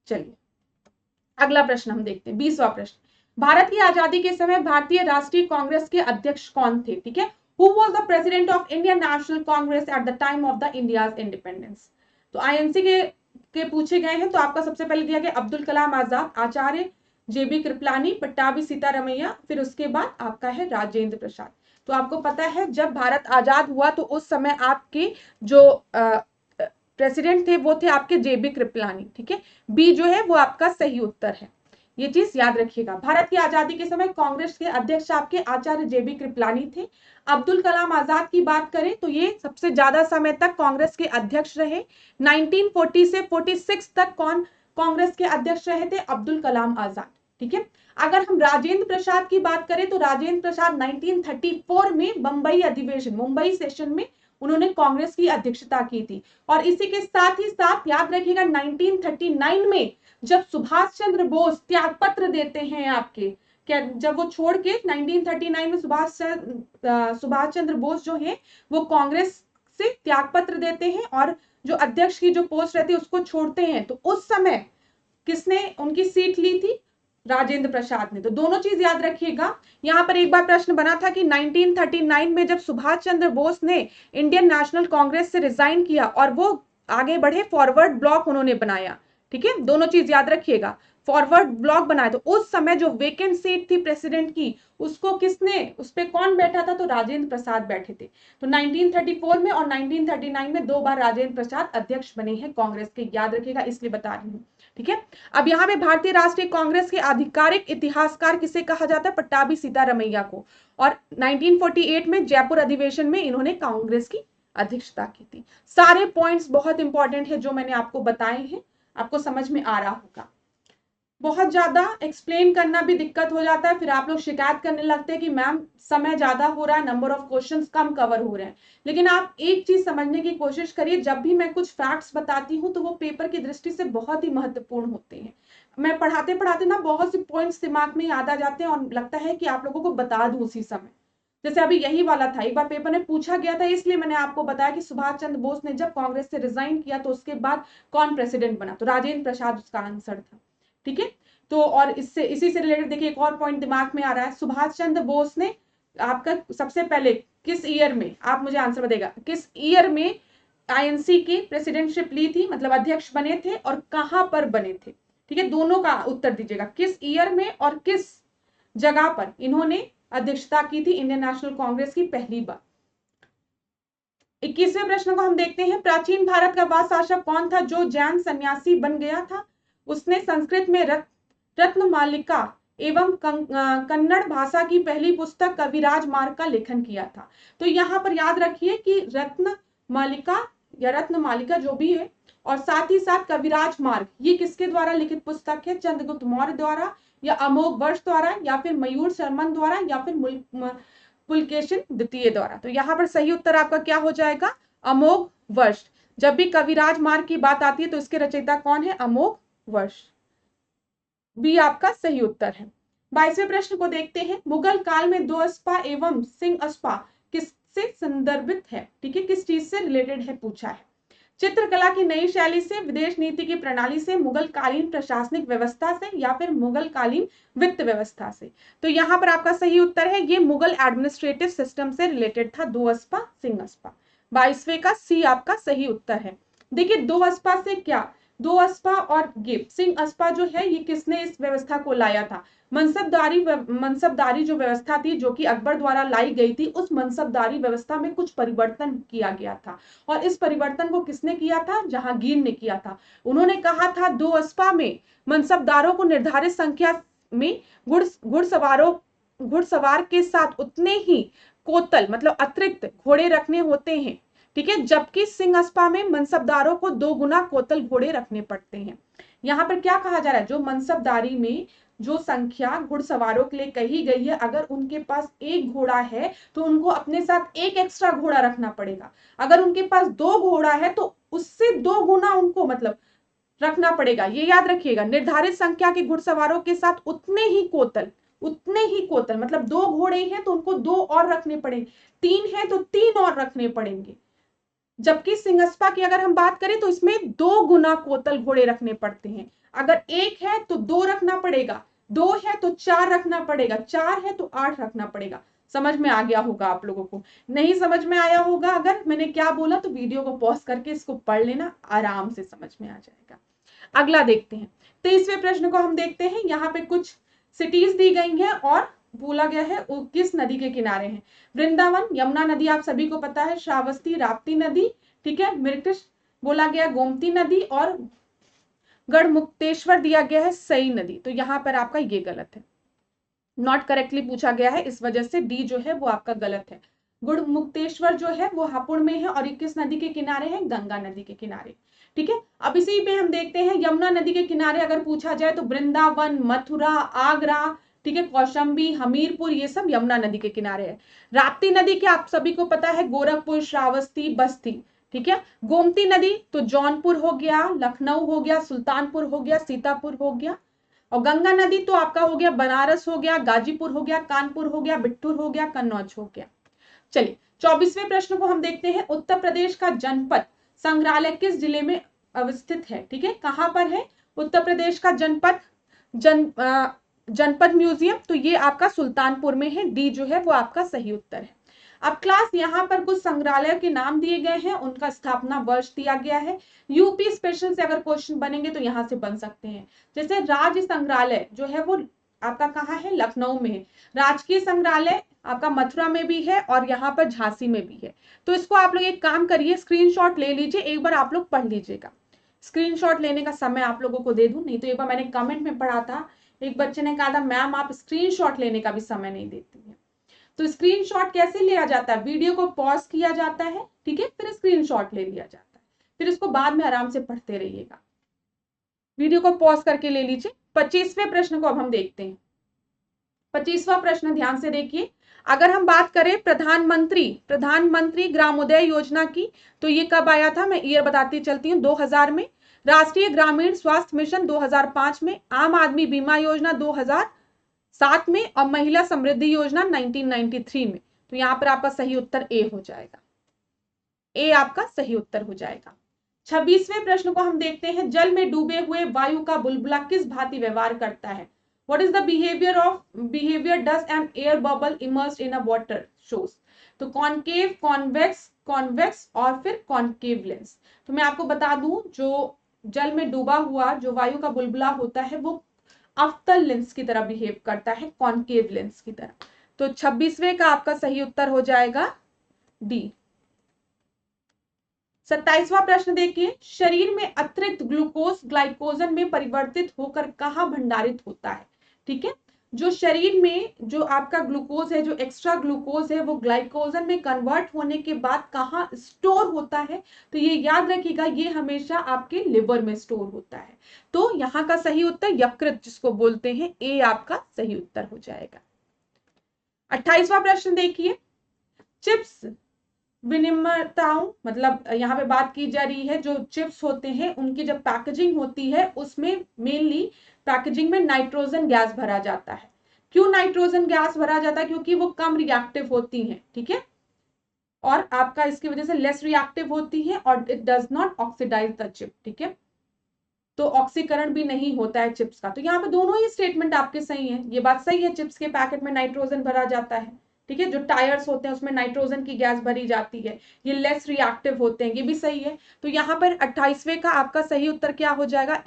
Speaker 1: चलिए अगला प्रश्न हम देखते हैं, 20वां प्रश्न, भारत की आजादी के समय भारतीय राष्ट्रीय कांग्रेस के अध्यक्ष कौन थे, ठीक है, who was the president of Indian national Congress at the time of the India's independence. तो आईएनसी के पूछे गए हैं। तो आपका सबसे पहले दिया गया अब्दुल कलाम आजाद, आचार्य जेबी कृपलानी, पट्टाभी सीतारमैया, फिर उसके बाद आपका है राजेंद्र प्रसाद। तो आपको पता है जब भारत आजाद हुआ तो उस समय आपके जो प्रेसिडेंट थे वो थे आपके जेबी कृपलानी। ठीक है, बी जो है वो आपका सही उत्तर है, ये चीज याद रखिएगा। भारत की आजादी के समय कांग्रेस के अध्यक्ष आपके आचार्य जेबी कृपलानी थे। अब्दुल कलाम आजाद की बात करें तो ये सबसे ज्यादा समय तक कांग्रेस के अध्यक्ष रहे। 1940 से 46 तक कौन कांग्रेस के अध्यक्ष रहे थे? अब्दुल कलाम आजाद। ठीक है, अगर हम राजेंद्र प्रसाद की बात करें तो राजेंद्र प्रसाद 1934 में मुंबई अधिवेशन, मुंबई सेशन में उन्होंने कांग्रेस की अध्यक्षता की थी। और इसी के साथ ही साथ याद रखिएगा 1939 में जब सुभाष चंद्र बोस त्याग पत्र देते हैं आपके, क्या जब वो छोड़ के 1939 में सुभाष चंद्र बोस जो है वो कांग्रेस से त्याग पत्र देते हैं और जो अध्यक्ष की जो पोस्ट रहती है उसको छोड़ते हैं, तो उस समय किसने उनकी सीट ली थी? राजेंद्र प्रसाद ने। तो दोनों चीज याद रखिएगा। यहां पर एक बार प्रश्न बना था कि 1939 में जब सुभाष चंद्र बोस ने इंडियन नेशनल कांग्रेस से रिजाइन किया और वो आगे बढ़े, फॉरवर्ड ब्लॉक उन्होंने बनाया। ठीक है, दोनों चीज याद रखिएगा, फॉरवर्ड ब्लॉक बनाया। तो उस समय जो वेकेंट सीट थी प्रेसिडेंट की, उसको किसने, उस पे कौन बैठा था? तो राजेंद्र प्रसाद बैठे थे। तो 1934 में और 1939 में 2 बार राजेंद्र प्रसाद अध्यक्ष बने हैं कांग्रेस के, याद रखिएगा, इसलिए बता रही हूँ। ठीक है, अब यहाँ पे भारतीय राष्ट्रीय कांग्रेस के आधिकारिक इतिहासकार किसे कहा जाता है? पट्टाभी सीतारमैया को। और 1948 में जयपुर अधिवेशन में इन्होंने कांग्रेस की अध्यक्षता की थी। सारे पॉइंट्स बहुत इंपॉर्टेंट है जो मैंने आपको बताए हैं, आपको समझ में आ रहा होगा। बहुत ज्यादा एक्सप्लेन करना भी दिक्कत हो जाता है, फिर आप लोग शिकायत करने लगते हैं कि मैम समय ज्यादा हो रहा है, number of questions come cover हो रहे हैं। लेकिन आप एक चीज समझने की कोशिश करिए, जब भी मैं कुछ फैक्ट्स बताती हूँ तो वो पेपर की दृष्टि से बहुत ही महत्वपूर्ण होते हैं। मैं पढ़ाते पढ़ाते ना बहुत से पॉइंट्स दिमाग में याद आ जाते हैं और लगता है कि आप लोगों को बता दूं उसी समय। जैसे अभी यही वाला था, एक बार पेपर में पूछा गया था, इसलिए मैंने आपको बताया कि सुभाष चंद्र बोस ने जब कांग्रेस से रिजाइन किया तो उसके बाद कौन प्रेसिडेंट बना? तो राजेंद्र प्रसाद उसका आंसर था। ठीक है, तो और इससे इसी से रिलेटेड देखिए एक और पॉइंट दिमाग में आ रहा है। सुभाष चंद्र बोस ने आपका सबसे पहले किस ईयर में, आप मुझे आंसर बताइएगा, किस ईयर में आईएनसी की प्रेसिडेंटशिप ली थी, मतलब अध्यक्ष बने थे, और कहां पर बने थे? ठीक है, दोनों का उत्तर दीजिएगा, किस ईयर में और किस जगह पर इन्होंने अध्यक्षता की थी इंडियन नेशनल कांग्रेस की पहली बार। 21वें प्रश्न को हम देखते हैं। प्राचीन भारत का वह शासक कौन था जो जैन सन्यासी बन गया था? उसने संस्कृत में रत्नमालिका एवं कन्नड़ भाषा की पहली पुस्तक कविराज मार्ग का लेखन किया था। तो यहाँ पर याद रखिए कि रत्नमालिका या रत्नमालिका जो भी है, और साथ ही साथ कविराज मार्ग, ये किसके द्वारा लिखित पुस्तक है? चंद्रगुप्त मौर्य द्वारा, या अमोघ वर्ष द्वारा, या फिर मयूर शर्मन द्वारा, या फिर पुलकेशिन द्वितीय द्वारा। तो यहाँ पर सही उत्तर आपका क्या हो जाएगा? अमोघ वर्ष। जब भी कविराज मार्ग की बात आती है तो इसके रचयिता कौन है? अमोघ वर्ष। बी आपका सही उत्तर है। 22वें प्रश्न को देखते हैं। मुगल काल में दो अस्पा एवं सिंह अस्पा किससे संदर्भित है? ठीक है, किस चीज से रिलेटेड है पूछा है। चित्रकला की नई शैली से, विदेश नीति की प्रणाली से, मुगल कालीन प्रशासनिक व्यवस्था से, या फिर मुगल कालीन वित्त व्यवस्था से? तो यहाँ पर आपका सही उत्तर है, ये मुगल एडमिनिस्ट्रेटिव सिस्टम से रिलेटेड था, दो अस्पा सिंह अस्पा। 22वें का सी आपका सही उत्तर है। देखिए दो अस्पा से क्या, दो अस्पा और ये सिंह अस्पा जो है, ये किसने इस व्यवस्था को लाया था? मनसबदारी जो व्यवस्था थी जो कि अकबर द्वारा लाई गई थी, उस मनसबदारी व्यवस्था में कुछ परिवर्तन किया गया था। और इस परिवर्तन को किसने किया था? जहांगीर ने किया था। उन्होंने कहा था दो अस्पा में मनसबदारों को निर्धारित संख्या में घुड़सवार के साथ उतने ही कोतल मतलब अतिरिक्त घोड़े रखने होते हैं। ठीक है, जबकि सिंह अस्पा में मनसबदारों को 2 गुना कोतल घोड़े रखने पड़ते हैं। यहाँ पर क्या कहा जा रहा है? जो मनसबदारी में जो संख्या घुड़सवारों के लिए कही गई है, अगर उनके पास 1 घोड़ा है तो उनको अपने साथ 1 एक्स्ट्रा घोड़ा रखना पड़ेगा। अगर उनके पास 2 घोड़ा है तो उससे 2 गुना उनको मतलब रखना पड़ेगा। ये याद रखिएगा, निर्धारित संख्या के घुड़सवारों के साथ उतने ही कोतल मतलब 2 घोड़े हैं तो उनको 2 और रखने पड़ेंगे, 3 है तो 3 और रखने पड़ेंगे। जबकि सिंहस्पा की अगर हम बात करें तो इसमें 2 गुना कोतल घोड़े रखने पड़ते हैं। अगर 1 है तो 2 रखना पड़ेगा, 2 है तो 4 रखना पड़ेगा, 4 है तो 8 रखना पड़ेगा। समझ में आ गया होगा आप लोगों को। नहीं समझ में आया होगा अगर मैंने क्या बोला तो वीडियो को पॉज करके इसको पढ़ लेना, आराम से समझ में आ जाएगा। अगला देखते हैं। 23वें प्रश्न को हम देखते हैं। यहाँ पे कुछ सिटीज दी गई हैं और बोला गया है वो किस नदी के किनारे है? वृंदावन, यमुना नदी आप सभी को पता है, श्रावस्ती, राप्ती नदी, ठीक है, मृगश बोला गया गोमती नदी, और गढ़मुक्तेश्वर दिया गया है सई नदी। तो यहाँ पर आपका ये गलत है, नॉट करेक्टली पूछा गया है, इस वजह से डी जो है वो आपका गलत है। गुड़मुक्तेश्वर जो है वो हापुड़ में है और किस नदी के किनारे है? गंगा नदी के किनारे, ठीक है। अब इसी में हम देखते हैं यमुना नदी के किनारे अगर पूछा जाए तो वृंदावन, मथुरा, आगरा, ठीक है, कौशाम्बी, हमीरपुर, ये सब यमुना नदी के किनारे है। राप्ती नदी के आप सभी को पता है गोरखपुर, श्रावस्ती, बस्ती, ठीक है। गोमती नदी तो जौनपुर हो गया, लखनऊ हो गया, सुल्तानपुर हो गया, सीतापुर हो गया। और गंगा नदी तो आपका हो गया बनारस हो गया, गाजीपुर हो गया, कानपुर हो गया, बिट्ठूर हो गया, कन्नौज हो गया। चलिए 24वें प्रश्न को हम देखते हैं। उत्तर प्रदेश का जनपद संग्रहालय किस जिले में अवस्थित है? ठीक है, कहां पर है उत्तर प्रदेश का जनपद जनपद म्यूजियम? तो ये आपका सुल्तानपुर में है, डी जो है वो आपका सही उत्तर है। अब क्लास यहाँ पर कुछ संग्रहालय के नाम दिए गए हैं, उनका स्थापना वर्ष दिया गया है। यूपी स्पेशल से अगर क्वेश्चन बनेंगे तो यहाँ से बन सकते हैं। जैसे राज्य संग्रहालय जो है वो आपका कहाँ है? लखनऊ में है। राजकीय संग्रहालय आपका मथुरा में भी है और यहाँ पर झांसी में भी है। तो इसको आप लोग एक काम करिए, स्क्रीनशॉट ले लीजिए, एक बार आप लोग पढ़ लीजिएगा। स्क्रीनशॉट लेने का समय आप लोगों को दे दूं, नहीं तो एक बार मैंने कमेंट में पढ़ा था, एक बच्चे ने कहा था मैम आप स्क्रीनशॉट लेने का भी समय नहीं देती है। तो स्क्रीनशॉट कैसे लिया जाता है? वीडियो को पॉज किया जाता है, ठीक है, फिर स्क्रीनशॉट ले लिया जाता है, फिर इसको बाद में आराम से पढ़ते रहिएगा। वीडियो को पॉज करके ले लीजिए। 25वें प्रश्न को अब हम देखते हैं। 25वां प्रश्न ध्यान से देखिए। अगर हम बात करें प्रधानमंत्री ग्रामोदय योजना की, तो ये कब आया था? मैं ईयर बताती चलती हूँ। 2000 में। राष्ट्रीय ग्रामीण स्वास्थ्य मिशन 2005 में। आम आदमी बीमा योजना 2007 में, और महिला समृद्धि योजना 1993 में। तो यहाँ पर आपका सही उत्तर ए हो जाएगा, ए आपका सही उत्तर हो जाएगा। 26वें प्रश्न को हम देखते हैं। जल में डूबे हुए वायु का बुलबुला किस भांति व्यवहार करता है? What is the behavior does an air bubble immersed in a water shows? तो कॉनकेव, कॉन्वेक्स और फिर कॉनकेव लेंस। तो मैं आपको बता दूं, जो जल में डूबा हुआ जो वायु का बुलबुला होता है वो अवतल लेंस की तरह बिहेव करता है, कॉनकेव लेंस की तरह। तो 26वें का आपका सही उत्तर हो जाएगा डी। 27वां प्रश्न देखिए। शरीर में अतिरिक्त ग्लूकोज ग्लाइकोजन में परिवर्तित होकर कहाँ भंडारित होता है? ठीक है, जो शरीर में जो आपका ग्लूकोज है, जो एक्स्ट्रा ग्लूकोज है, वो ग्लाइकोजन में कन्वर्ट होने के बाद कहाँ स्टोर होता है? तो ये याद रखिएगा, ये हमेशा आपके लिवर में स्टोर होता है। तो यहाँ का सही उत्तर यकृत जिसको बोलते हैं, ए आपका सही उत्तर हो जाएगा। 28वां प्रश्न देखिए। चिप्स विनिर्माताओं, मतलब यहाँ पे बात की जा रही है, जो चिप्स होते हैं उनकी जब पैकेजिंग होती है उसमें मेनली पैकेजिंग में नाइट्रोजन गैस भरा जाता है। क्यों नाइट्रोजन गैस भरा जाता है? क्योंकि वो कम रिएक्टिव होती हैं, ठीक है, और आपका इसकी वजह से लेस रिएक्टिव होती है और it does not oxidise the chip, ठीक है, तो ऑक्सीकरण भी नहीं होता है चिप्स का। तो यहाँ पे दोनों ही स्टेटमेंट आपके सही है, ये बात सही है, चिप्स के पैकेट में नाइट्रोजन भरा जाता है, ठीक है, जो टायर्स होते हैं उसमें नाइट्रोजन की गैस भरी जाती है, ये लेस रिएक्टिव होते हैं, ये भी सही है। तो यहाँ पर 28वें का आपका सही उत्तर क्या हो जाएगा?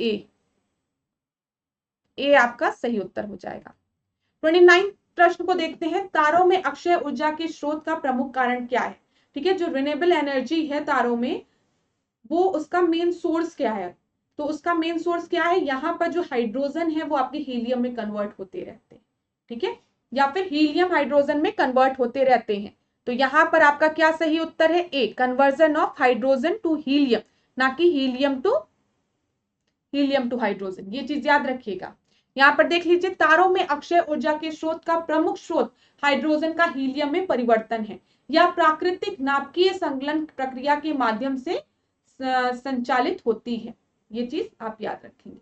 Speaker 1: ए आपका सही उत्तर हो जाएगा। 29 प्रश्न को देखते हैं। तारों में अक्षय ऊर्जा के स्रोत का प्रमुख कारण क्या है? ठीक है, जो रिन्यूएबल एनर्जी है तारों में, वो उसका मेन सोर्स क्या है? तो उसका मेन सोर्स क्या है? यहाँ पर जो हाइड्रोजन है वो आपके हीलियम में कन्वर्ट होते रहते हैं, ठीक है, या फिर हीलियम हाइड्रोजन में कन्वर्ट होते रहते हैं। तो यहाँ पर आपका क्या सही उत्तर है? A, conversion of hydrogen to helium, ना कि हीलियम टू हाइड्रोजन। ये चीज याद रखिएगा। यहाँ पर देख लीजिए, तारों में अक्षय ऊर्जा के स्रोत का प्रमुख स्रोत हाइड्रोजन का हीलियम में परिवर्तन है, या प्राकृतिक नाभिकीय संगलन प्रक्रिया के माध्यम से संचालित होती है। ये चीज आप याद रखेंगे।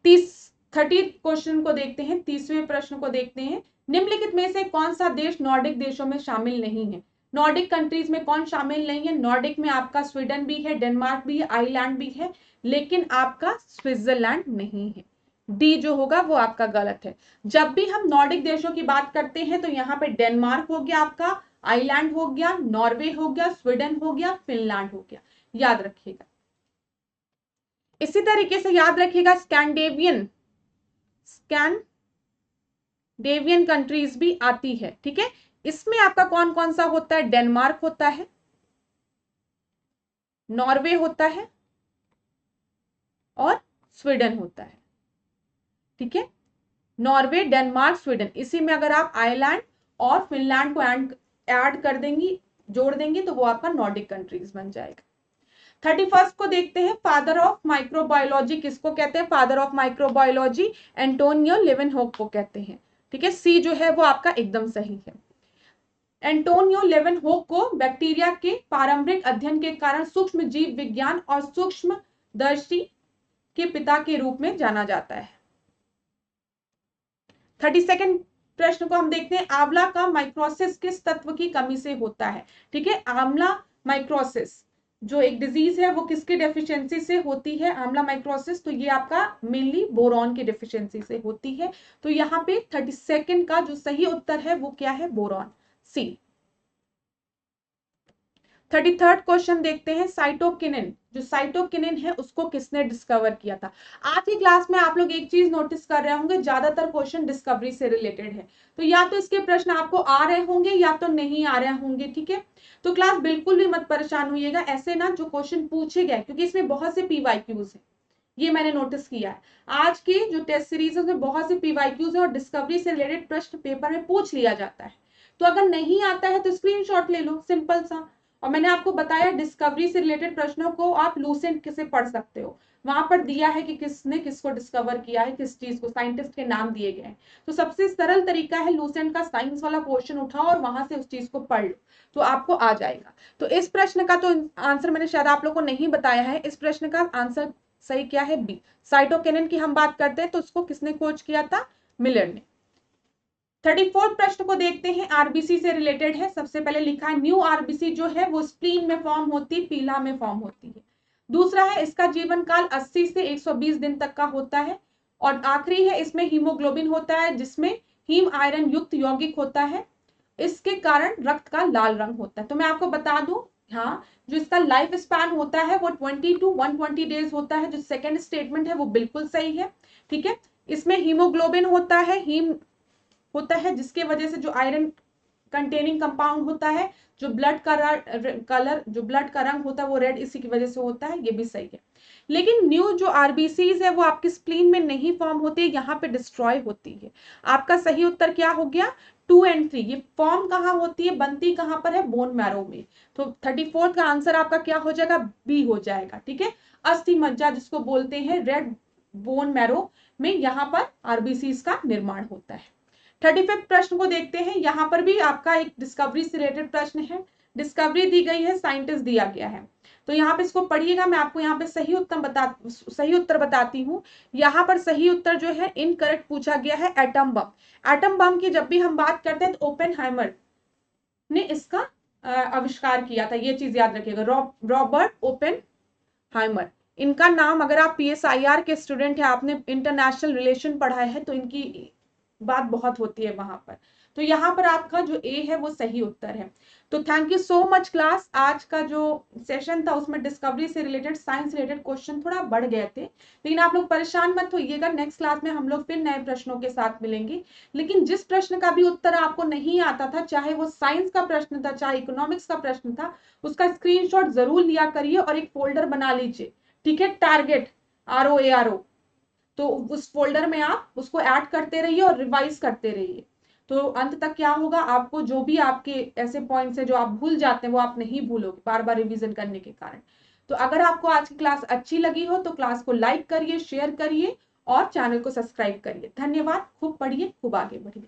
Speaker 1: 30 क्वेश्चन को देखते हैं, 30वें प्रश्न को देखते हैं। निम्नलिखित में से कौन सा देश नॉर्डिक देशों में शामिल नहीं है? नॉर्डिक कंट्रीज में कौन शामिल नहीं है? नॉर्डिक में आपका स्वीडन भी है, डेनमार्क भी है, आइलैंड भी है, लेकिन आपका स्विट्जरलैंड नहीं है। डी जो होगा वो आपका गलत है। जब भी हम नॉर्डिक देशों की बात करते हैं तो यहाँ पे डेनमार्क हो गया आपका, आइलैंड हो गया, नॉर्वे हो गया, स्वीडन हो गया, फिनलैंड हो गया, याद रखिएगा। इसी तरीके से याद रखिएगा स्कैंडिनेवियन कंट्रीज भी आती है, ठीक है। इसमें आपका कौन कौन सा होता है, डेनमार्क होता है, नॉर्वे होता है और स्वीडन होता है, ठीक है। नॉर्वे, डेनमार्क, स्वीडन, इसी में अगर आप आयरलैंड और फिनलैंड को ऐड कर देंगी, जोड़ देंगे, तो वो आपका नॉर्डिक कंट्रीज बन जाएगा। 31 को देखते हैं, फादर ऑफ माइक्रोबायोलॉजी किसको कहते हैं, फादर ऑफ माइक्रोबायोलॉजी एंटोनियो लेवेनहोक को कहते हैं, ठीक है। सी जो है वो आपका एकदम सही है। एंटोनियो लेवेनहोक को बैक्टीरिया के पारंपरिक अध्ययन के कारण सूक्ष्म जीव विज्ञान और सूक्ष्मदर्शी के पिता के रूप में जाना जाता है। 32 प्रश्न को हम देखते हैं, आंवला का माइक्रोसिस किस तत्व की कमी से होता है, ठीक है। आंवला माइक्रोसिस जो एक डिजीज है वो किसकी डेफिशिएंसी से होती है, आंवला माइक्रोसिस, तो ये आपका मेनली बोरॉन की डेफिशिएंसी से होती है। तो यहाँ पे 32 का जो सही उत्तर है वो क्या है, बोरॉन, सी। 33 क्वेश्चन देखते हैं, साइटोकिनिन, जो साइटोकिनिन है उसको किसने डिस्कवर किया था। आज की क्लास में आप लोग एक चीज नोटिस कर रहे होंगे, ज्यादातर क्वेश्चन डिस्कवरी से रिलेटेड है, तो या तो इसके प्रश्न आपको आ रहे होंगे या तो नहीं आ रहे होंगे, ठीक है। तो क्लास बिल्कुल भी मत परेशान होइएगा, ऐसे ना जो क्वेश्चन पूछे गए, क्योंकि इसमें बहुत से पीवाईक्यूज है, ये मैंने नोटिस किया है। आज की जो टेस्ट सीरीज है उसमें बहुत से पीवाईक्यूज है और डिस्कवरी से रिलेटेड प्रश्न पेपर में पूछ लिया जाता है। तो अगर नहीं आता है तो स्क्रीनशॉट ले लो, सिंपल सा। और मैंने आपको बताया डिस्कवरी से रिलेटेड प्रश्नों को आप लूसेंट से पढ़ सकते हो, वहां पर दिया है कि किसने किसको डिस्कवर किया है, किस चीज को, साइंटिस्ट के नाम दिए गए हैं। तो सबसे सरल तरीका है लूसेंट का साइंस वाला पोर्शन उठाओ और वहां से उस चीज को पढ़ लो, तो आपको आ जाएगा। तो इस प्रश्न का तो आंसर मैंने शायद आप लोग को नहीं बताया है, इस प्रश्न का आंसर सही क्या है, बी। साइटोकिनिन की हम बात करते हैं तो उसको किसने खोज किया था, मिलर ने। 34 प्रश्न को देखते हैं, आरबीसी से रिलेटेड है। सबसे पहले लिखा है न्यू आरबीसी जो है वो स्प्लीन में फॉर्म होती, पीला में फॉर्म होती है। दूसरा है इसका जीवन काल 80 से 120 दिन तक का होता है। और आखिरी है इसमें हीमोग्लोबिन होता है जिसमें हीम आयरन युक्त यौगिक होता है, इसके कारण रक्त का लाल रंग होता है। तो मैं आपको बता दूं, हाँ, जो इसका लाइफ स्पैन होता है वो 20 to 120 डेज होता है। जो सेकंड स्टेटमेंट है वो बिल्कुल सही है, ठीक है। इसमें हीमोग्लोबिन होता है, हीम होता है जिसके वजह से जो आयरन कंटेनिंग कंपाउंड होता है, जो ब्लड का कलर, जो ब्लड का रंग होता है वो रेड इसी की वजह से होता है, ये भी सही है। लेकिन न्यू जो आरबीसीज है वो आपकी स्प्लीन में नहीं फॉर्म होती है, यहाँ पे डिस्ट्रॉय होती है। आपका सही उत्तर क्या हो गया, 2 और 3। ये फॉर्म कहाँ होती है, बनती कहाँ पर है, बोन मैरो में। तो 34 का आंसर आपका क्या हो जाएगा, बी हो जाएगा, ठीक है। अस्थि मज्जा जिसको बोलते हैं रेड बोन मैरो में, यहाँ पर आरबीसीज का निर्माण होता है। 35 प्रश्न को देखते हैं, यहाँ पर भी आपका एक डिस्कवरी से रिलेटेड प्रश्न है। डिस्कवरी दी गई है, साइंटिस्ट दिया गया है, तो यहाँ पे इसको पढ़िएगा। मैं आपको यहाँ पे सही उत्तर बताती हूँ। यहाँ पर सही उत्तर जो है इनकरेक्ट पूछा गया है, एटम बम। एटम बम की जब भी हम बात करते हैं तो ओपेनहाइमर ने इसका आविष्कार किया था, ये चीज याद रखिएगा, रॉबर्ट ओपेनहाइमर। इनका नाम, अगर आप पीएसआईआर के स्टूडेंट है, आपने इंटरनेशनल रिलेशन पढ़ा है, तो इनकी बात बहुत होती है वहां पर। तो यहाँ पर आपका जो ए है वो सही उत्तर है। तो thank you so much class. आज का जो सेशन था उसमें डिस्कवरी से रिलेटेड, साइंस रिलेटेड क्वेश्चन थोड़ा बढ़ गए थे, लेकिन आप लोग परेशान मत होइएगा, नेक्स्ट क्लास में हम लोग फिर नए प्रश्नों के साथ मिलेंगे। लेकिन जिस प्रश्न का भी उत्तर आपको नहीं आता था, चाहे वो साइंस का प्रश्न था चाहे इकोनॉमिक्स का प्रश्न था, उसका स्क्रीनशॉट जरूर लिया करिए और एक फोल्डर बना लीजिए, ठीक है, टारगेट ROARO। तो उस फोल्डर में आप उसको ऐड करते रहिए और रिवाइज करते रहिए। तो अंत तक क्या होगा, आपको जो भी आपके ऐसे पॉइंट्स है जो आप भूल जाते हैं वो आप नहीं भूलोगे बार बार रिवीजन करने के कारण। तो अगर आपको आज की क्लास अच्छी लगी हो तो क्लास को लाइक करिए, शेयर करिए और चैनल को सब्सक्राइब करिए। धन्यवाद। खूब पढ़िए, खूब आगे बढ़िए।